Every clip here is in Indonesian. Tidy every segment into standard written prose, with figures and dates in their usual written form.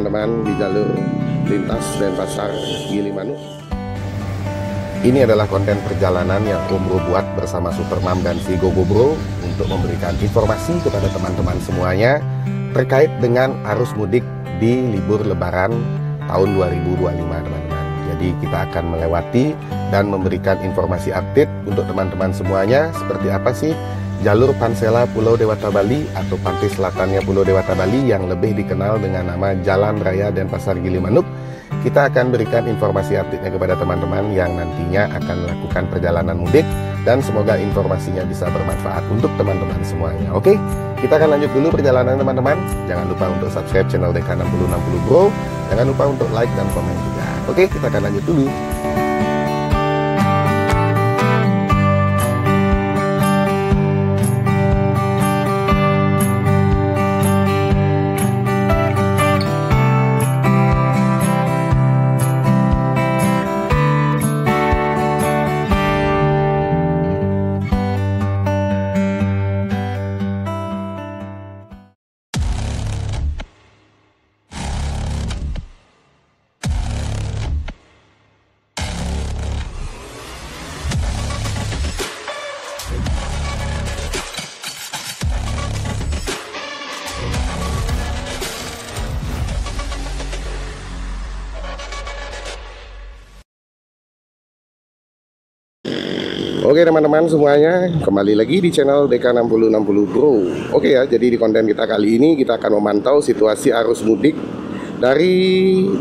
teman-teman di jalur lintas Denpasar Gilimanuk. Ini adalah konten perjalanan yang Om Bro buat bersama Supermam dan Vigo Bro untuk memberikan informasi kepada teman-teman semuanya terkait dengan arus mudik di libur Lebaran tahun 2025 teman-teman. Jadi kita akan melewati dan memberikan informasi update untuk teman-teman semuanya seperti apa sih jalur Pansela Pulau Dewata Bali atau pantai selatannya Pulau Dewata Bali yang lebih dikenal dengan nama Jalan Raya Denpasar Gilimanuk. Kita akan berikan informasi update-nya kepada teman-teman yang nantinya akan melakukan perjalanan mudik dan semoga informasinya bisa bermanfaat untuk teman-teman semuanya. Oke, kita akan lanjut dulu perjalanan teman-teman. Jangan lupa untuk subscribe channel DK6060 Bro. Jangan lupa untuk like dan komen juga. Oke, kita akan lanjut dulu. Oke teman-teman semuanya, kembali lagi di channel DK6060 Bro. Oke ya, jadi di konten kita kali ini kita akan memantau situasi arus mudik dari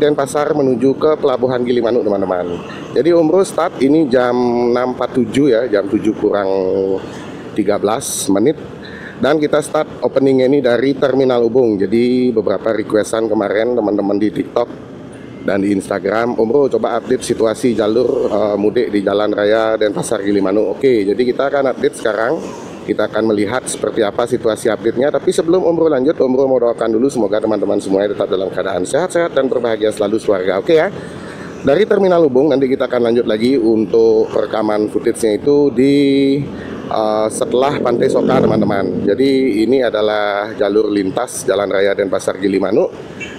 Denpasar menuju ke Pelabuhan Gilimanuk teman-teman. Jadi Om Bro start ini jam 6.47 ya, jam 7 kurang 13 menit. Dan kita start openingnya ini dari Terminal Ubung. Jadi beberapa requestan kemarin teman-teman di TikTok dan di Instagram, Om Bro coba update situasi jalur mudik di Jalan Raya Denpasar Gilimanuk. Oke, jadi kita akan update sekarang. Kita akan melihat seperti apa situasi update-nya. Tapi sebelum Om Bro lanjut, Om Bro mau doakan dulu semoga teman-teman semuanya tetap dalam keadaan sehat-sehat dan berbahagia selalu sekeluarga. Oke ya. Dari Terminal Ubung nanti kita akan lanjut lagi untuk rekaman footage-nya itu di setelah Pantai Soka teman-teman. Jadi ini adalah jalur lintas Jalan Raya Denpasar Gilimanuk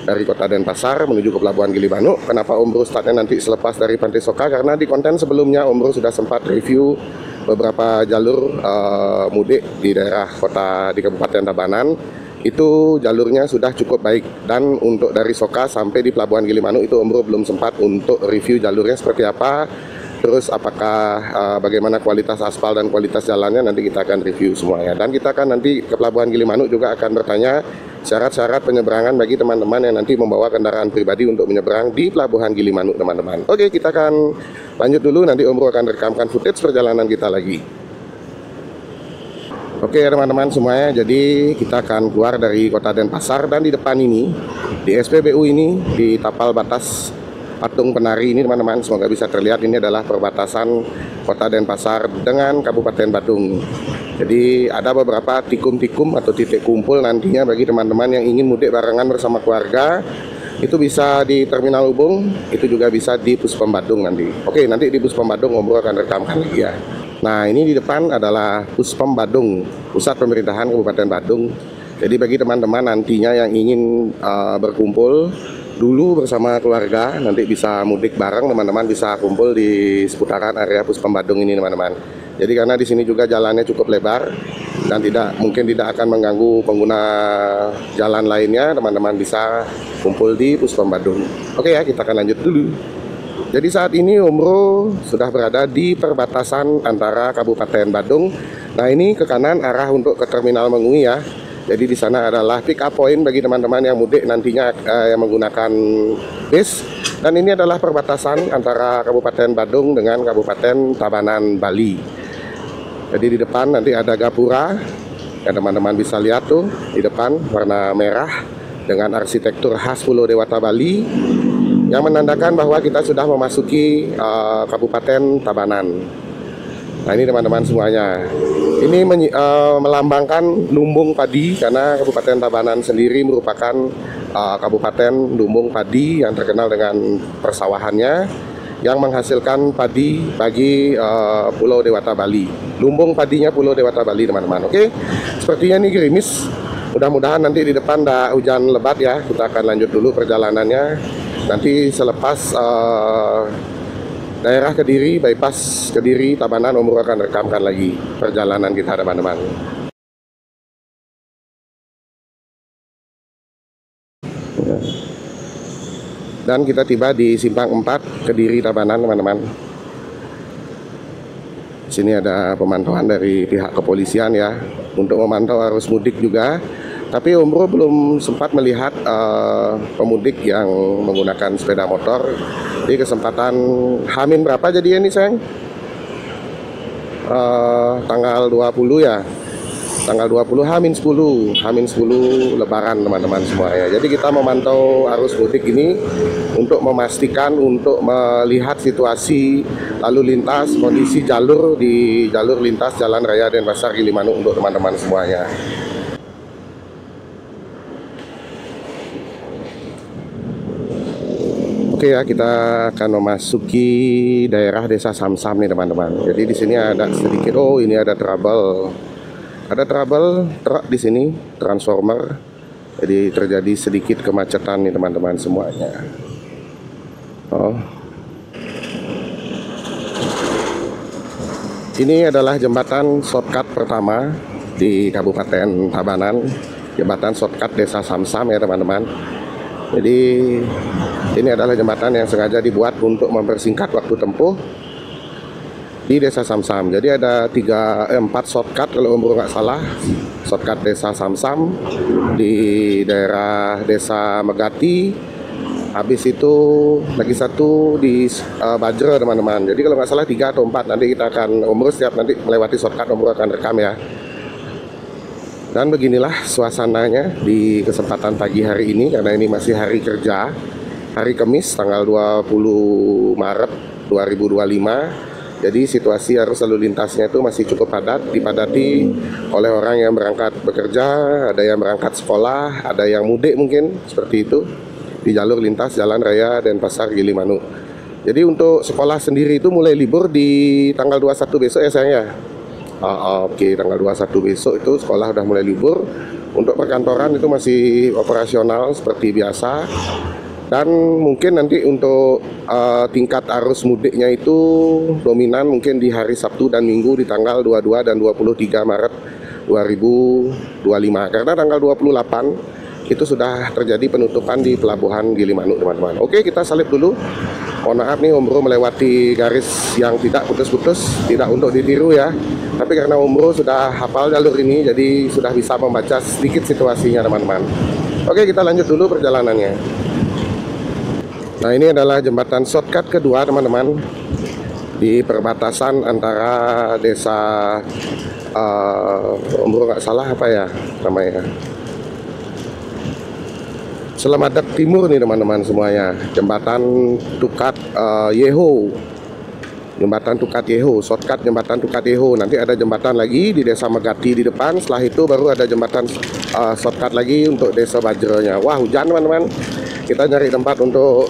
dari kota Denpasar menuju ke Pelabuhan Gilimanuk. Kenapa Om Bro startnya nanti selepas dari Pantai Soka? Karena di konten sebelumnya Om Bro sudah sempat review beberapa jalur mudik di daerah kota di Kabupaten Tabanan. Itu jalurnya sudah cukup baik, dan untuk dari Soka sampai di Pelabuhan Gilimanuk itu Om Bro belum sempat untuk review jalurnya seperti apa. Terus apakah bagaimana kualitas aspal dan kualitas jalannya, nanti kita akan review semuanya. Dan kita akan nanti ke Pelabuhan Gilimanuk juga akan bertanya syarat-syarat penyeberangan bagi teman-teman yang nanti membawa kendaraan pribadi untuk menyeberang di Pelabuhan Gilimanuk teman-teman. Oke, kita akan lanjut dulu, nanti Om Bro akan rekamkan footage perjalanan kita lagi. Oke teman-teman semuanya, jadi kita akan keluar dari kota Denpasar, dan di depan ini, di SPBU ini, di tapal batas Patung Penari ini teman-teman, semoga bisa terlihat, ini adalah perbatasan kota Denpasar dengan Kabupaten Badung. Jadi ada beberapa tikum-tikum atau titik kumpul nantinya bagi teman-teman yang ingin mudik barengan bersama keluarga. Itu bisa di Terminal Ubung, itu juga bisa di Puspom Badung nanti. Oke, nanti di Puspom Badung Om Bro akan rekamkan lagi ya. Nah, ini di depan adalah Puspom Badung, pusat pemerintahan Kabupaten Badung. Jadi bagi teman-teman nantinya yang ingin berkumpul dulu bersama keluarga, nanti bisa mudik bareng, teman-teman bisa kumpul di seputaran area Puspom Badung ini teman-teman. Jadi karena di sini juga jalannya cukup lebar dan mungkin tidak akan mengganggu pengguna jalan lainnya, teman-teman bisa kumpul di Puspom Badung. Oke ya, kita akan lanjut dulu. Jadi saat ini Om Bro sudah berada di perbatasan antara Kabupaten Badung. Nah, ini ke kanan arah untuk ke Terminal Mengui ya. Jadi di sana adalah pick up point bagi teman-teman yang mudik nantinya yang menggunakan bis. Dan ini adalah perbatasan antara Kabupaten Badung dengan Kabupaten Tabanan, Bali. Jadi di depan nanti ada gapura, yang teman-teman bisa lihat tuh di depan warna merah dengan arsitektur khas Pulau Dewata Bali, yang menandakan bahwa kita sudah memasuki Kabupaten Tabanan. Nah ini teman-teman semuanya, ini melambangkan lumbung padi, karena Kabupaten Tabanan sendiri merupakan kabupaten lumbung padi yang terkenal dengan persawahannya, yang menghasilkan padi bagi Pulau Dewata Bali. Lumbung padinya Pulau Dewata Bali teman-teman. Oke, sepertinya ini gerimis Mudah-mudahan nanti di depan ada hujan lebat ya. Kita akan lanjut dulu perjalanannya. Nanti selepas daerah Kediri, bypass Kediri, Tabanan, Om Bro akan rekamkan lagi perjalanan kita teman-teman. Dan kita tiba di Simpang 4 Kediri Tabanan teman-teman. Sini ada pemantauan dari pihak kepolisian ya untuk memantau arus mudik juga. Tapi Om Bro belum sempat melihat pemudik yang menggunakan sepeda motor. Di kesempatan Hamin berapa jadinya nih sayang? Tanggal 20 ya. Tanggal 20 Hamin 10 Lebaran teman-teman semuanya. Jadi kita memantau arus mudik ini untuk memastikan, untuk melihat situasi lalu lintas, kondisi jalur di jalur lintas Jalan Raya Denpasar Gilimanuk untuk teman-teman semuanya. Oke ya, kita akan memasuki daerah Desa Samsam nih teman-teman. Jadi di sini ada sedikit, ini ada trouble. Ada trouble truk di sini, transformer. Jadi terjadi sedikit kemacetan nih teman-teman semuanya. Ini adalah jembatan shortcut pertama di Kabupaten Tabanan, jembatan shortcut Desa Samsam ya teman-teman. Jadi ini adalah jembatan yang sengaja dibuat untuk mempersingkat waktu tempuh di Desa Samsam. Jadi ada 4 shortcut kalau Om Bro nggak salah. Shortcut Desa Samsam di daerah Desa Megati. Habis itu lagi satu di Bajre teman-teman. Jadi kalau nggak salah 3 atau 4. Nanti kita akan Om Bro setiap nanti melewati shortcut Om Bro akan rekam ya. Dan beginilah suasananya di kesempatan pagi hari ini, karena ini masih hari kerja, hari Kamis tanggal 20 Maret 2025. Jadi situasi arus lalu lintasnya itu masih cukup padat, dipadati oleh orang yang berangkat bekerja, ada yang berangkat sekolah, ada yang mudik mungkin, seperti itu, di jalur lintas Jalan Raya Denpasar Gilimanuk. Jadi untuk sekolah sendiri itu mulai libur di tanggal 21 besok ya sayang ya? Oke, tanggal 21 besok itu sekolah udah mulai libur. Untuk perkantoran itu masih operasional seperti biasa. Dan mungkin nanti untuk tingkat arus mudiknya itu dominan mungkin di hari Sabtu dan Minggu di tanggal 22 dan 23 Maret 2025. Karena tanggal 28 itu sudah terjadi penutupan di Pelabuhan Gilimanuk teman-teman. Oke, kita salib dulu. Mohon maaf nih Om Bro melewati garis yang tidak putus-putus, tidak untuk ditiru ya. Tapi karena Om Bro sudah hafal jalur ini, jadi sudah bisa membaca sedikit situasinya teman-teman. Oke, kita lanjut dulu perjalanannya. Nah, ini adalah jembatan shortcut kedua teman-teman di perbatasan antara desa Om Bro nggak salah apa ya namanya, Selamadak Timur nih teman-teman semuanya. Jembatan Tukat Yeho, jembatan Tukat Yeho, shortcut jembatan Tukat Yeho. Nanti ada jembatan lagi di Desa Megati di depan. Setelah itu baru ada jembatan shortcut lagi untuk Desa Bajrenya. Wah, hujan teman-teman. Kita nyari tempat untuk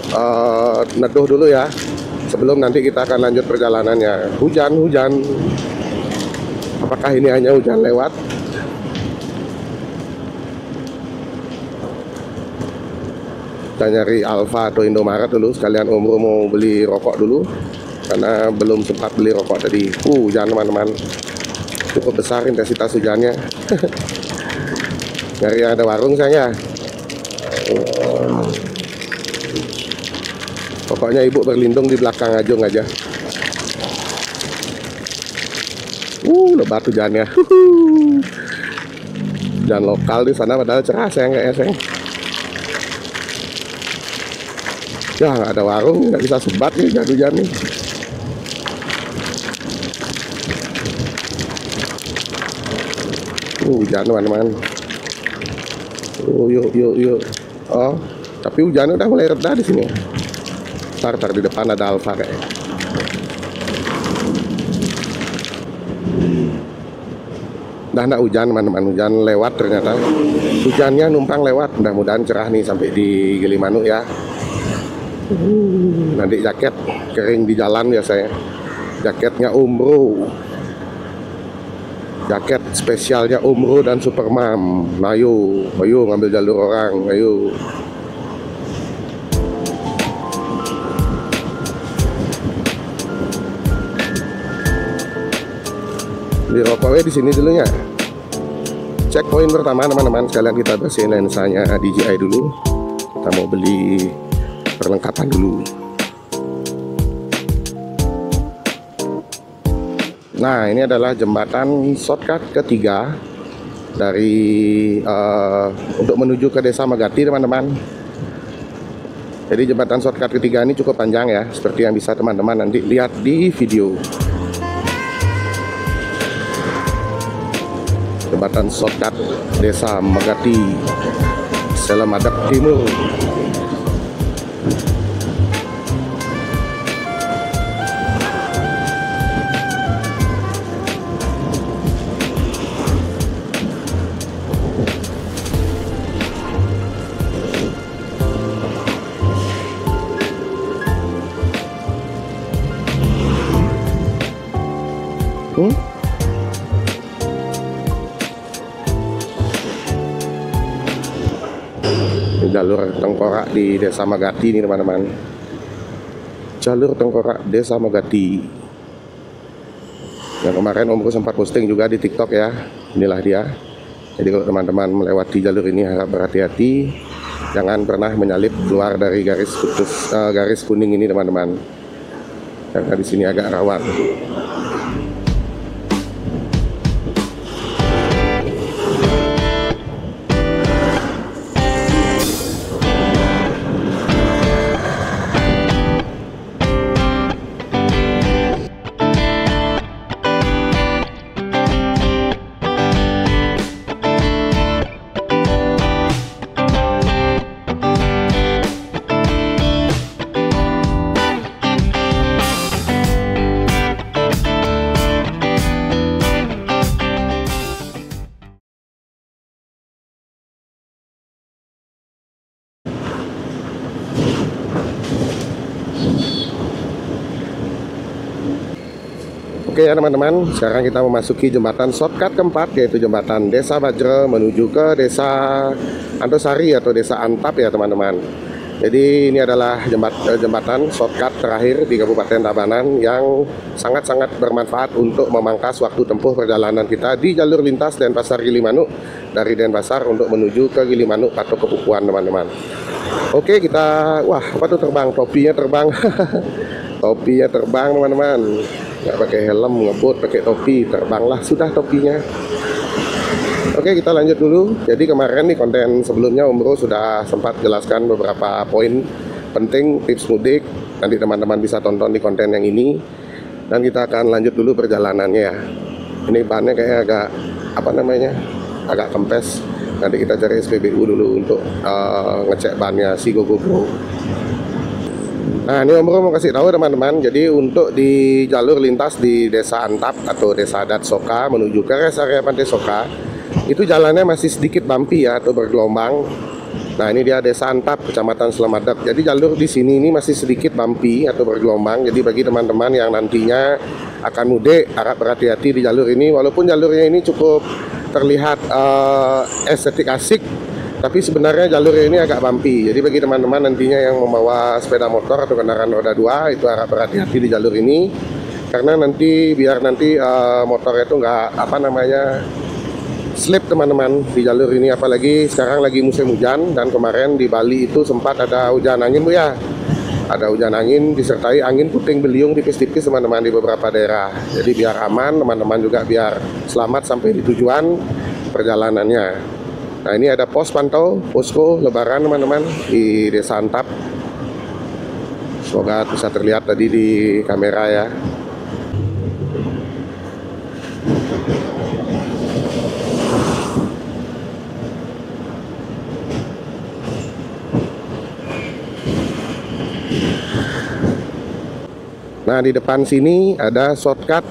neduh dulu ya, sebelum nanti kita akan lanjut perjalanannya. Hujan. Apakah ini hanya hujan lewat? Kita nyari Alfa atau Indomaret dulu. Sekalian Om Bro mau beli rokok dulu, karena belum sempat beli rokok tadi. Hujan teman-teman, cukup besar intensitas hujannya. Nyari ada warung saya. Pokoknya ibu berlindung di belakang Ajung aja. Lebat hujannya. Hujan lokal di sana padahal cerah sayang kayaknya sayang. Ya nggak ada warung, nggak bisa sebat nih hujan nih. Hujan teman-teman. Yuk. Tapi hujannya udah mulai reda di sini. Tar di depan ada Alfa kayaknya. Udah nggak hujan teman-teman, hujan lewat ternyata. Hujannya numpang lewat. Mudah-mudahan cerah nih sampai di Gilimanuk ya. Nanti jaket kering di jalan biasanya. Jaketnya Om Bro. Jaket spesialnya Omro dan Supermam. Ayo, ayo ngambil jalur orang, ayo. Di rokoknya di sini dulunya. Checkpoint pertama teman-teman sekalian, kita bersihin lensanya DJI dulu. Kita mau beli perlengkapan dulu. Nah, ini adalah jembatan shortcut ketiga dari untuk menuju ke Desa Magati teman-teman. Jadi jembatan shortcut ketiga ini cukup panjang ya, seperti yang bisa teman-teman nanti lihat di video. Jembatan shortcut Desa Magati, Selamadak Timur. Jalur tengkorak di Desa Magati ini teman-teman. Jalur tengkorak Desa Magati. Yang kemarin Om Bro sempat posting juga di TikTok ya. Inilah dia. Jadi kalau teman-teman melewati jalur ini harap berhati-hati. Jangan pernah menyalip keluar dari garis putus, garis kuning ini teman-teman. Karena di sini agak rawan. Oke ya teman-teman, sekarang kita memasuki jembatan shortcut keempat, yaitu jembatan Desa Bajre menuju ke Desa Antosari atau Desa Antap ya teman-teman. Jadi ini adalah jembatan shortcut terakhir di Kabupaten Tabanan yang sangat-sangat bermanfaat untuk memangkas waktu tempuh perjalanan kita di jalur lintas Denpasar Gilimanuk, dari Denpasar untuk menuju ke Gilimanuk Patok Kepukuan teman-teman. Oke, kita, wah apa tuh terbang, topinya terbang. Topinya terbang teman-teman. Nggak pakai helm, ngebut, pakai topi, terbanglah sudah topinya. Oke, kita lanjut dulu. Jadi kemarin nih konten sebelumnya Om Bro sudah sempat jelaskan beberapa poin penting tips mudik. Nanti teman-teman bisa tonton di konten yang ini. Dan kita akan lanjut dulu perjalanannya ya. Ini bannya kayak agak apa namanya, agak kempes. Nanti kita cari SPBU dulu untuk ngecek bannya si GoGo. Nah, ini Om Bro mau kasih tahu teman-teman. Jadi untuk di jalur lintas di Desa Antap atau Desa Adat Soka menuju ke rest area Pantai Soka, itu jalannya masih sedikit bumpy ya atau bergelombang. Nah, ini dia Desa Antap, Kecamatan Selamadak. Jadi jalur di sini ini masih sedikit bumpy atau bergelombang. Jadi bagi teman-teman yang nantinya akan mudik, harap berhati-hati di jalur ini. Walaupun jalurnya ini cukup terlihat estetik asik, tapi sebenarnya jalur ini agak bumpy. Jadi bagi teman-teman nantinya yang membawa sepeda motor atau kendaraan roda 2 itu harap berhati-hati di jalur ini. Karena nanti biar nanti motornya itu nggak apa namanya slip teman-teman di jalur ini. Apalagi sekarang lagi musim hujan dan kemarin di Bali itu sempat ada hujan angin Bu ya. Ada hujan angin disertai angin puting beliung tipis-tipis teman-teman di beberapa daerah. Jadi biar aman teman-teman juga biar selamat sampai di tujuan perjalanannya. Nah, ini ada pos pantau, posko lebaran teman-teman di Desa Antap. Semoga bisa terlihat tadi di kamera ya. Nah, di depan sini ada shortcut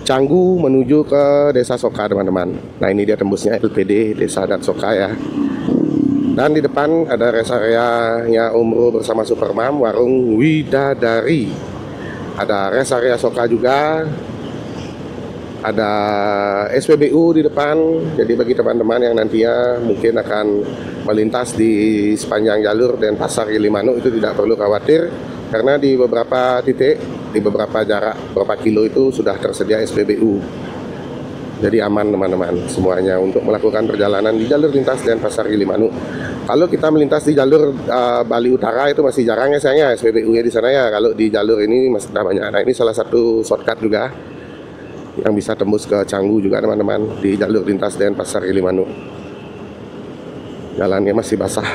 Canggu menuju ke Desa Soka teman-teman. Nah, ini dia tembusnya LPD Desa Adat Soka ya. Dan di depan ada rest area-nya Om Bro bersama Supermam, warung Widadari. Ada rest area Soka juga. ada SPBU di depan. Jadi bagi teman-teman yang nantinya mungkin akan melintas di sepanjang jalur Denpasar Gilimanuk itu tidak perlu khawatir, karena di beberapa titik, di beberapa jarak beberapa kilo itu sudah tersedia SPBU. Jadi aman teman-teman semuanya untuk melakukan perjalanan di jalur lintas Denpasar Gilimanuk. Kalau kita melintas di jalur Bali Utara itu masih jarang ya sayangnya SPBU-nya di sana ya. Kalau di jalur ini masih sudah banyak. Nah, ini salah satu shortcut juga yang bisa tembus ke Canggu juga teman-teman di jalur lintas Denpasar Gilimanuk. Jalannya masih basah,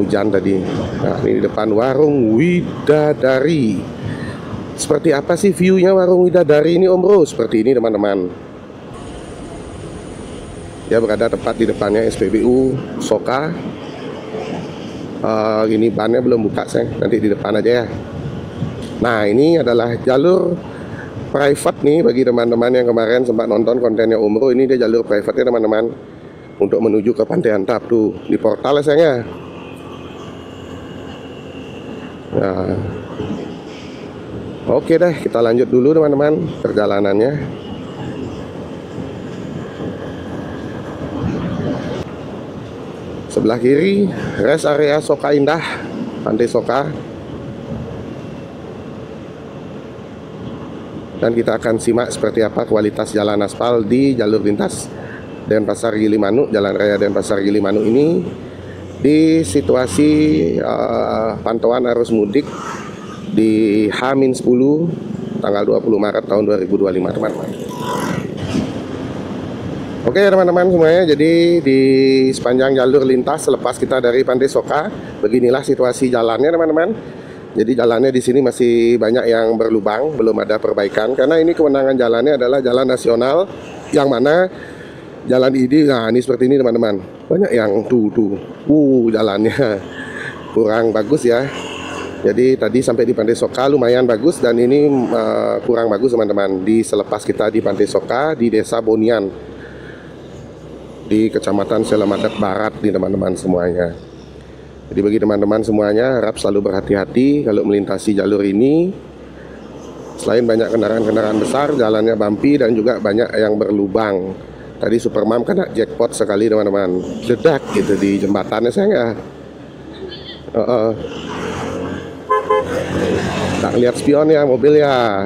hujan tadi. Nah, ini di depan warung Widadari. Seperti apa sih view-nya warung Widadari ini Om Bro? Seperti ini teman-teman. Dia berada tepat di depannya SPBU Soka. Ini bannya belum buka sayang, nanti di depan aja ya. Nah, ini adalah jalur private nih bagi teman-teman yang kemarin sempat nonton kontennya Om Bro. Ini dia jalur private ya teman-teman, untuk menuju ke Pantai Antap tuh di portal ya sayangnya. Nah, oke deh, kita lanjut dulu teman-teman perjalanannya. Sebelah kiri rest area Soka Indah, Pantai Soka. Dan kita akan simak seperti apa kualitas jalan aspal di jalur lintas Denpasar Gilimanuk, Jalan Raya Denpasar Gilimanuk ini di situasi pantauan arus mudik di H-10 tanggal 20 Maret tahun 2025 teman-teman. Oke teman-teman semuanya, jadi di sepanjang jalur lintas selepas kita dari Pantai Soka, beginilah situasi jalannya teman-teman. Jadi jalannya di sini masih banyak yang berlubang, belum ada perbaikan, karena ini kewenangan jalannya adalah jalan nasional, yang mana jalan ini, nah ini seperti ini teman-teman, banyak yang jalannya kurang bagus ya. Jadi tadi sampai di Pantai Soka lumayan bagus, dan ini kurang bagus teman-teman di selepas kita di Pantai Soka di Desa Bonian di Kecamatan Selamadak Barat nih teman-teman semuanya. Jadi bagi teman-teman semuanya harap selalu berhati-hati kalau melintasi jalur ini. Selain banyak kendaraan-kendaraan besar, jalannya bumpy dan juga banyak yang berlubang. Tadi Supermam kena jackpot sekali teman-teman, ledak gitu di jembatannya saya. Tak lihat spion ya mobil ya.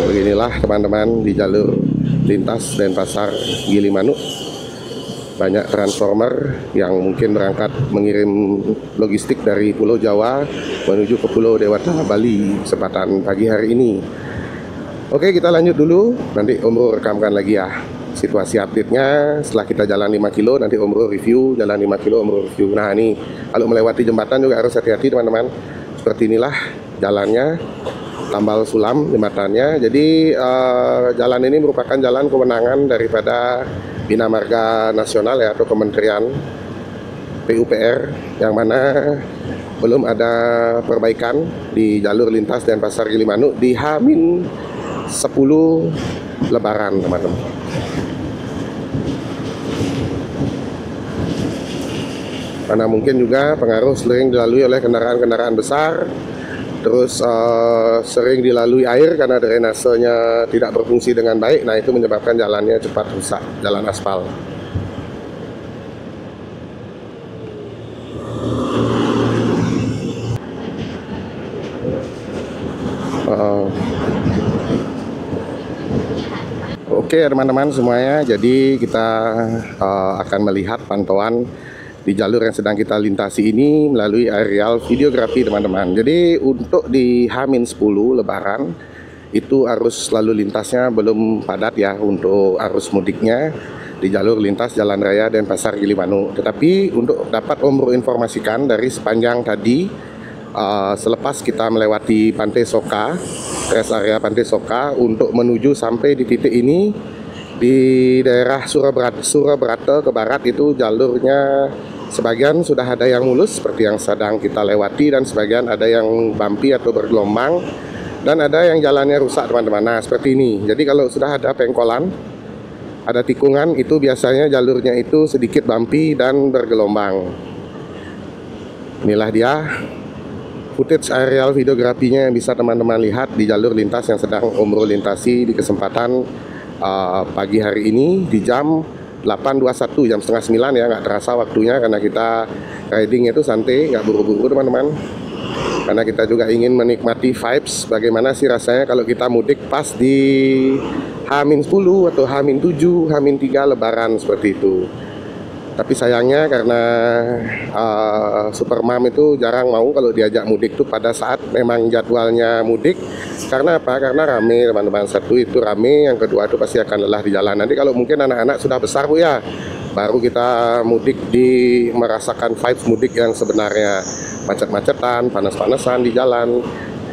Beginilah teman-teman di jalur lintas Denpasar Gilimanuk. Banyak transformer yang mungkin berangkat mengirim logistik dari Pulau Jawa menuju ke Pulau Dewata Bali kesempatan pagi hari ini. Oke, kita lanjut dulu, nanti Om Bro rekamkan lagi ya situasi update-nya setelah kita jalan 5 kilo. Nanti Om Bro review jalan 5 kilo, Om Bro review. Nah ini kalau melewati jembatan juga harus hati-hati teman-teman. Seperti inilah jalannya, tambal sulam jembatannya. Jadi jalan ini merupakan jalan kewenangan daripada Bina Marga Nasional ya, atau Kementerian PUPR, yang mana belum ada perbaikan di jalur lintas Denpasar Gilimanuk di H-10 Lebaran teman-teman. Karena mungkin juga pengaruh sering dilalui oleh kendaraan-kendaraan besar, terus sering dilalui air karena drainasenya tidak berfungsi dengan baik. Nah itu menyebabkan jalannya cepat rusak, jalan aspal. Oke teman-teman semuanya, jadi kita akan melihat pantauan di jalur yang sedang kita lintasi ini melalui aerial videografi teman-teman. Jadi untuk di H-10 Lebaran itu arus lalu lintasnya belum padat ya untuk arus mudiknya di jalur lintas Jalan Raya Denpasar Gilimanuk. Tetapi untuk dapat Om Bro informasikan dari sepanjang tadi selepas kita melewati Pantai Soka, rest area Pantai Soka, untuk menuju sampai di titik ini di daerah Surabrata ke barat itu jalurnya sebagian sudah ada yang mulus seperti yang sedang kita lewati, dan sebagian ada yang bumpy atau bergelombang, dan ada yang jalannya rusak teman-teman. Nah seperti ini. Jadi kalau sudah ada pengkolan, ada tikungan, itu biasanya jalurnya itu sedikit bumpy dan bergelombang. Inilah dia footage aerial videografinya yang bisa teman-teman lihat di jalur lintas yang sedang Om Bro lintasi di kesempatan pagi hari ini di jam 8.21, jam setengah 9 ya. Nggak terasa waktunya karena kita riding itu santai, nggak buru-buru teman-teman. Karena kita juga ingin menikmati vibes bagaimana sih rasanya kalau kita mudik pas di H-10 atau H-7, H-3 Lebaran seperti itu. Tapi sayangnya karena Supermam itu jarang mau kalau diajak mudik tuh pada saat memang jadwalnya mudik. Karena apa? Karena rame teman-teman. Satu itu rame, yang kedua itu pasti akan lelah di jalan. Nanti kalau mungkin anak-anak sudah besar Bu ya, baru kita mudik merasakan vibes mudik yang sebenarnya. Macet-macetan, panas-panasan di jalan,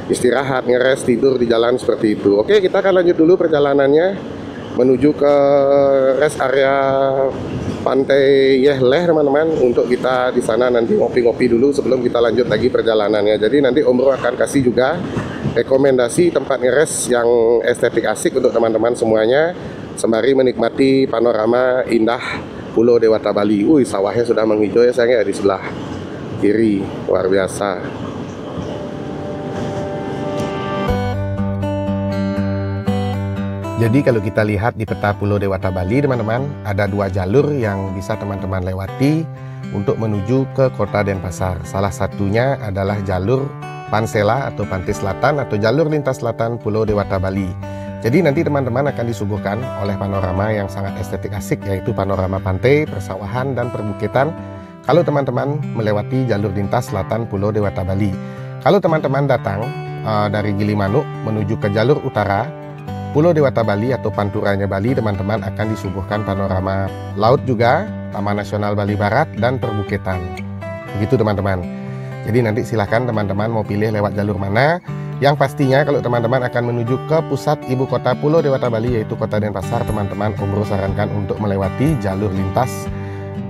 istirahat, ngeres, tidur di jalan seperti itu. Oke, kita akan lanjut dulu perjalanannya menuju ke rest area Pantai Yehleh teman-teman, untuk kita di sana nanti ngopi-ngopi dulu sebelum kita lanjut lagi perjalanannya. Jadi nanti Om Bro akan kasih juga rekomendasi tempat ngeres yang estetik asik untuk teman-teman semuanya, sembari menikmati panorama indah Pulau Dewata Bali. Sawahnya sudah menghijau ya sayang ya di sebelah kiri, luar biasa. Jadi kalau kita lihat di peta Pulau Dewata Bali teman-teman, ada dua jalur yang bisa teman-teman lewati untuk menuju ke Kota Denpasar. Salah satunya adalah jalur Pansela atau Pantai Selatan atau jalur lintas selatan Pulau Dewata Bali. Jadi nanti teman-teman akan disuguhkan oleh panorama yang sangat estetik asik, yaitu panorama pantai, persawahan, dan perbukitan kalau teman-teman melewati jalur lintas selatan Pulau Dewata Bali. Kalau teman-teman datang dari Gilimanuk menuju ke jalur utara Pulau Dewata Bali atau Panturanya Bali, teman-teman akan disuguhkan panorama laut juga, Taman Nasional Bali Barat, dan perbukitan. Begitu teman-teman. Jadi nanti silahkan teman-teman mau pilih lewat jalur mana. Yang pastinya kalau teman-teman akan menuju ke pusat ibu kota Pulau Dewata Bali yaitu Kota Denpasar, teman-teman Om Bro sarankan untuk melewati jalur lintas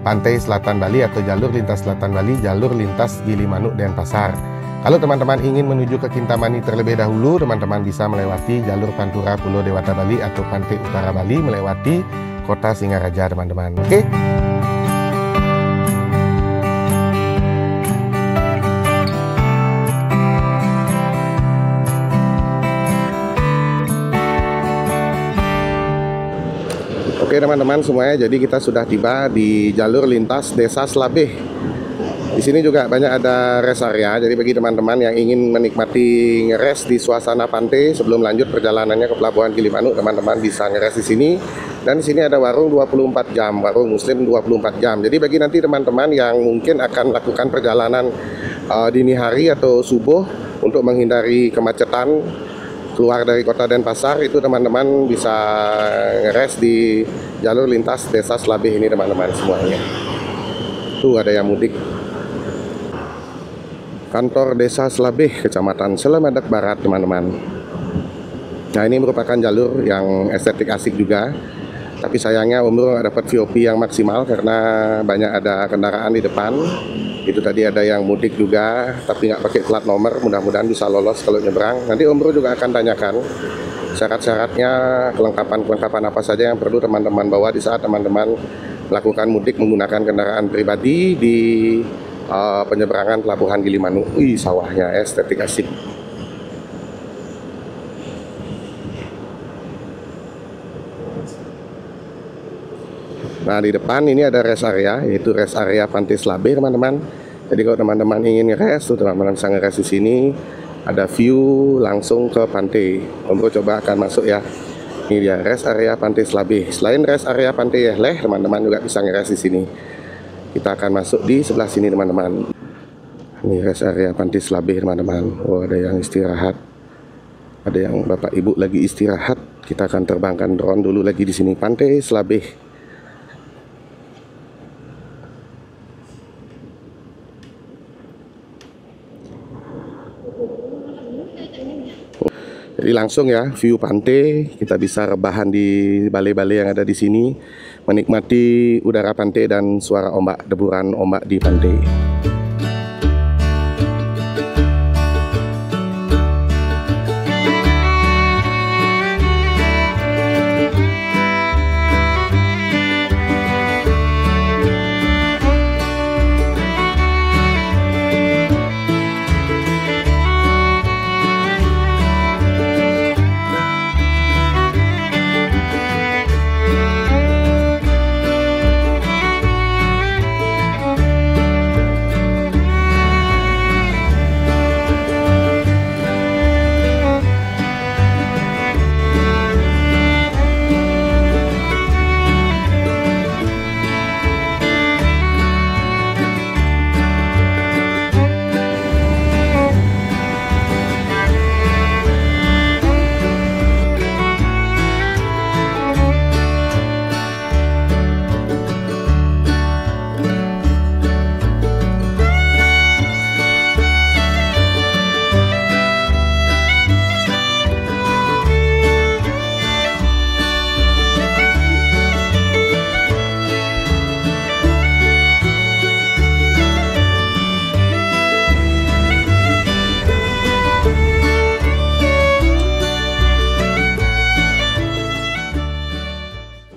Pantai Selatan Bali atau jalur lintas Selatan Bali, jalur lintas Gilimanuk Denpasar. Kalau teman-teman ingin menuju ke Kintamani terlebih dahulu, teman-teman bisa melewati jalur Pantura Pulau Dewata Bali atau Pantai Utara Bali melewati Kota Singaraja teman-teman. Oke? Oke teman-teman semuanya, jadi kita sudah tiba di jalur lintas Desa Slabeh. Di sini juga banyak ada rest area, jadi bagi teman-teman yang ingin menikmati ngeres di suasana pantai sebelum lanjut perjalanannya ke Pelabuhan Gilimanuk, teman-teman bisa ngeres di sini. Dan di sini ada warung 24 jam, warung muslim 24 jam. Jadi bagi nanti teman-teman yang mungkin akan melakukan perjalanan dini hari atau subuh untuk menghindari kemacetan keluar dari Kota Denpasar, itu teman-teman bisa ngeres di jalur lintas Desa Slabeh ini teman-teman semuanya. Tuh ada yang mudik. Kantor Desa Slabeh, Kecamatan Selemedak Barat teman-teman. Nah ini merupakan jalur yang estetik asik juga. Tapi sayangnya Om Bro nggak dapat VOP yang maksimal karena banyak ada kendaraan di depan. Itu tadi ada yang mudik juga, tapi nggak pakai plat nomor. Mudah-mudahan bisa lolos kalau nyebrang. Nanti Om Bro juga akan tanyakan syarat-syaratnya, kelengkapan apa saja yang perlu teman-teman bawa di saat teman-teman melakukan mudik menggunakan kendaraan pribadi di penyeberangan Pelabuhan Gilimanuk. Sawahnya estetik asik. Nah di depan ini ada rest area, yaitu rest area Pantai Slabeh teman-teman. Jadi kalau teman-teman ingin ngeres tuh teman-teman bisa ngeres di sini. Ada view langsung ke pantai. Om Bro coba akan masuk ya. Ini dia rest area Pantai Slabeh. Selain rest area Pantai Yehleh, teman-teman juga bisa ngeres di sini. Kita akan masuk di sebelah sini teman-teman. Ini rest area Pantai Slabeh teman-teman. Oh ada yang istirahat. Ada yang bapak ibu lagi istirahat. Kita akan terbangkan drone dulu lagi di sini Pantai Slabeh. Jadi langsung ya view pantai, kita bisa rebahan di balai-balai yang ada di sini, menikmati udara pantai dan suara ombak, deburan ombak di pantai.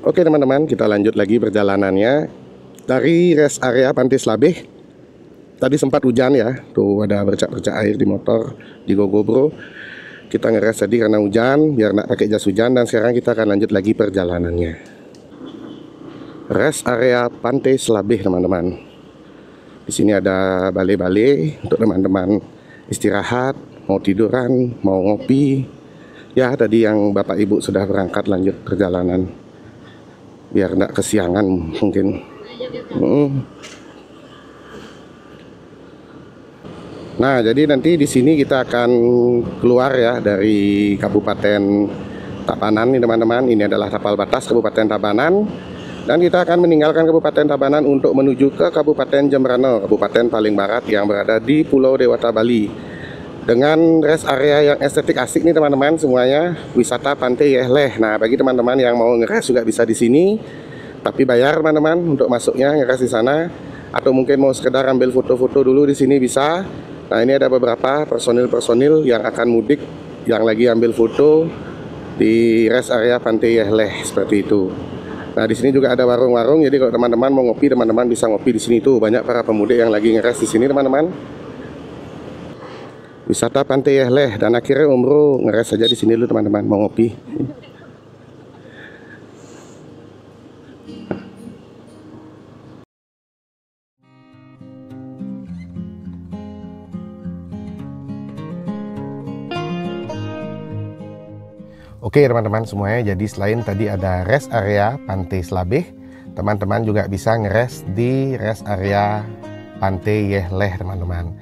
Oke teman-teman, kita lanjut lagi perjalanannya dari rest area Pantai Slabeh. Tadi sempat hujan ya, tuh ada bercak-bercak air di motor, di GoGoPro. Kita ngeres tadi karena hujan, biar nggak pakai jas hujan. Dan sekarang kita akan lanjut lagi perjalanannya. Rest area Pantai Slabeh teman-teman. Di sini ada balai-balai untuk teman-teman istirahat, mau tiduran, mau ngopi. Ya tadi yang Bapak Ibu sudah berangkat lanjut perjalanan, biar nggak kesiangan mungkin. Nah, jadi nanti di sini kita akan keluar ya dari Kabupaten Tabanan nih teman-teman. Ini adalah tapal batas Kabupaten Tabanan. Dan kita akan meninggalkan Kabupaten Tabanan untuk menuju ke Kabupaten Jembrana, kabupaten paling barat yang berada di Pulau Dewata, Bali. Dengan rest area yang estetik asik nih teman-teman, semuanya wisata Pantai Yehleh. Nah, bagi teman-teman yang mau ngeres juga bisa di sini. Tapi bayar teman-teman untuk masuknya, ngeres di sana. Atau mungkin mau sekedar ambil foto-foto dulu di sini bisa. Nah, ini ada beberapa personil-personil yang akan mudik yang lagi ambil foto di rest area Pantai Yehleh seperti itu. Nah, di sini juga ada warung-warung. Jadi kalau teman-teman mau ngopi, teman-teman bisa ngopi di sini tuh. Banyak para pemudik yang lagi ngeres di sini teman-teman. Wisata Pantai Yehleh, dan akhirnya Umroh ngeres saja di sini dulu teman-teman, mau ngopi. Oke teman-teman semuanya, jadi selain tadi ada rest area Pantai Slabeh, teman-teman juga bisa ngeres di rest area Pantai Yehleh teman-teman.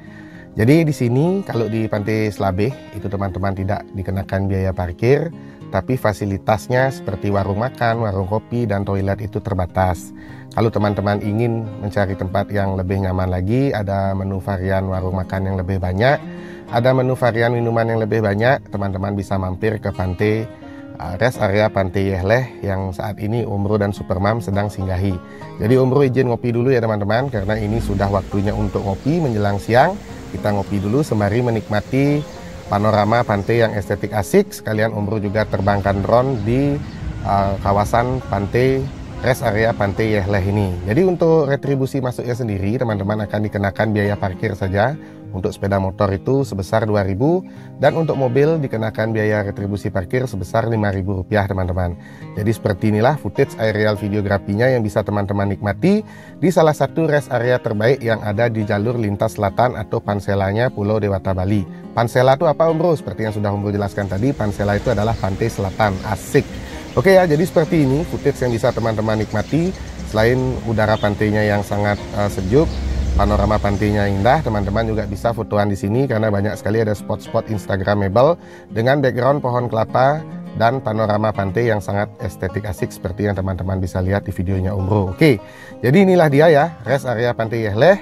Jadi di sini kalau di Pantai Slabeh itu teman-teman tidak dikenakan biaya parkir, tapi fasilitasnya seperti warung makan, warung kopi, dan toilet itu terbatas. Kalau teman-teman ingin mencari tempat yang lebih nyaman lagi, ada menu varian warung makan yang lebih banyak, ada menu varian minuman yang lebih banyak, teman-teman bisa mampir ke pantai rest area Pantai Yehleh yang saat ini Umroh dan Supermam sedang singgahi. Jadi Umroh izin ngopi dulu ya teman-teman, karena ini sudah waktunya untuk ngopi menjelang siang. Kita ngopi dulu sembari menikmati panorama pantai yang estetik asik. Sekalian Umroh juga terbangkan drone di kawasan pantai rest area Pantai Yehleh ini. Jadi untuk retribusi masuknya sendiri teman-teman akan dikenakan biaya parkir saja. Untuk sepeda motor itu sebesar 2.000, dan untuk mobil dikenakan biaya retribusi parkir sebesar Rp5.000 teman-teman. Jadi seperti inilah footage aerial videografinya yang bisa teman-teman nikmati di salah satu rest area terbaik yang ada di jalur lintas selatan atau panselanya Pulau Dewata, Bali. Pansela itu apa Bro? Seperti yang sudah Bro jelaskan tadi, Pansela itu adalah pantai selatan, asik. Oke ya, jadi seperti ini footage yang bisa teman-teman nikmati. Selain udara pantainya yang sangat sejuk, panorama pantainya indah, teman-teman juga bisa fotoan di sini karena banyak sekali ada spot-spot instagramable dengan background pohon kelapa dan panorama pantai yang sangat estetik asik seperti yang teman-teman bisa lihat di videonya Umroh. Oke, jadi inilah dia ya rest area Pantai Yehleh.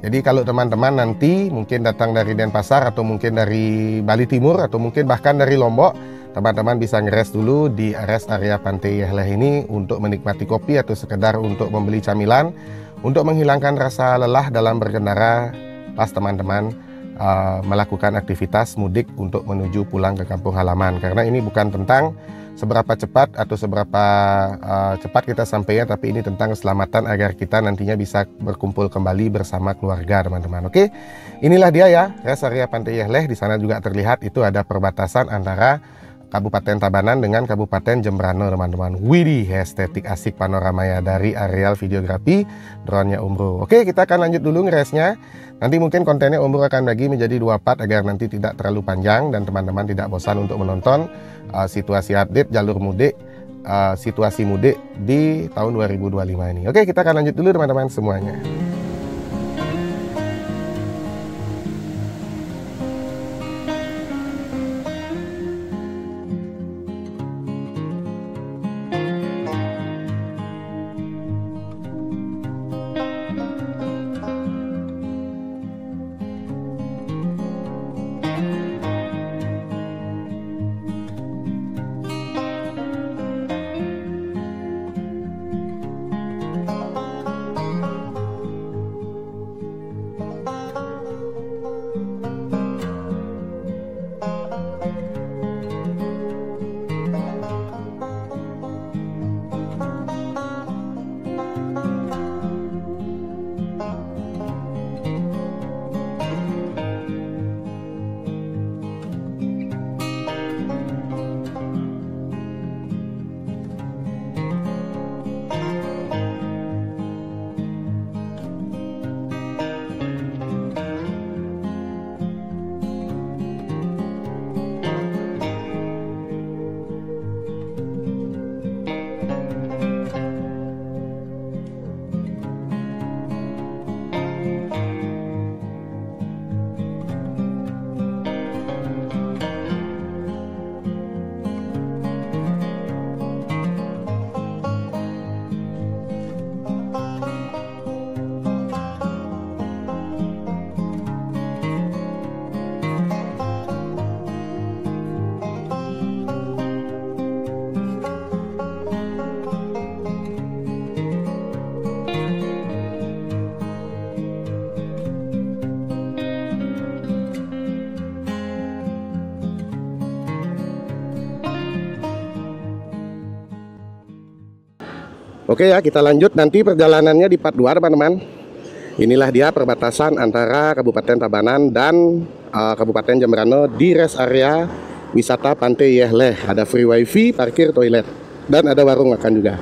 Jadi kalau teman-teman nanti mungkin datang dari Denpasar atau mungkin dari Bali Timur atau mungkin bahkan dari Lombok, teman-teman bisa ngeres dulu di rest area Pantai Yehleh ini untuk menikmati kopi atau sekedar untuk membeli camilan, untuk menghilangkan rasa lelah dalam berkendara pas teman-teman melakukan aktivitas mudik untuk menuju pulang ke kampung halaman. Karena ini bukan tentang seberapa cepat atau seberapa cepat kita sampainya, tapi ini tentang keselamatan agar kita nantinya bisa berkumpul kembali bersama keluarga teman-teman. Oke, inilah dia ya rest area Pantai Yehleh. Di sana juga terlihat itu ada perbatasan antara Kabupaten Tabanan dengan Kabupaten Jembrana teman-teman. Widih, estetik asik panoramanya dari areal videografi drone-nya Umroh. Oke, kita akan lanjut dulu ngeresnya. Nanti mungkin kontennya Umroh akan bagi menjadi 2 part agar nanti tidak terlalu panjang dan teman-teman tidak bosan untuk menonton situasi update jalur mudik, situasi mudik di tahun 2025 ini. Oke, kita akan lanjut dulu teman-teman semuanya. Oke ya, kita lanjut nanti perjalanannya di part 2 teman-teman. Inilah dia perbatasan antara Kabupaten Tabanan dan Kabupaten Jemberana di rest area wisata Pantai Yehleh. Ada free wifi, parkir, toilet, dan ada warung makan juga.